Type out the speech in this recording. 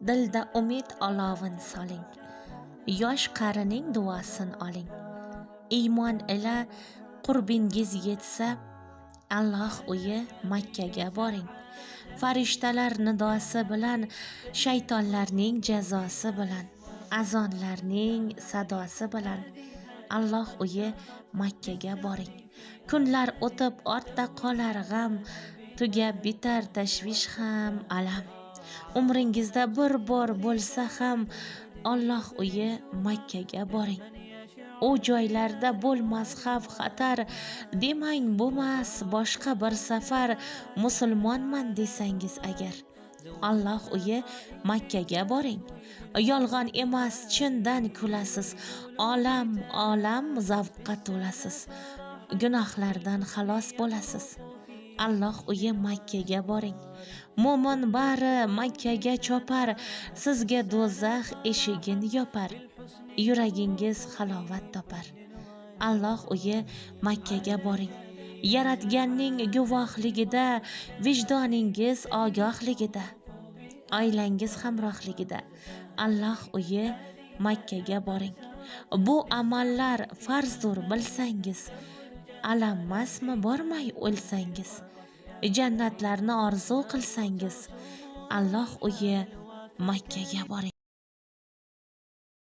Dilda umid olovin soling. Yosh qarining duosin oling. Iymon ila qurbingiz yetsa, Alloh uyi Makkaga boring. Farishtalar nidosi bilan, shaytonlarning jazosi bilan, azonlarning sadosi bilan Alloh uyi Makkaga boring. Kunlar o'tib ortda qolar g'am, tugab bitar tashvish ham alam. Umringizda bir bor bo'lsa ham Alloh uyi Makkaga boring. U joylarda bo'lmas xavf xatar, demang bo'lmas boshqa bir safar. Musulmonman desangiz agar, Alloh uyi Makkaga boring. Yolg'on emas, chindan kulasiz, olam zavqqa to'lasiz. Gunohlardan xalos bo'lasiz. Alloh uyi Makkaga boring. Mo'min bari Makkaga chopar, sizga do'zax eshigin yopar. Yuragingiz halovat topar. Alloh uyi Makkaga boring. Yaratganning guvohligida, vijdoningiz ogohligida, oilangiz hamrohligida Alloh uyi Makkaga boring. Bu amallar farzdur bilsangiz, alammasmi bormay o'lsangiz? Jannatlarni orzu qilsangiz, Alloh uyi Makkaga boring.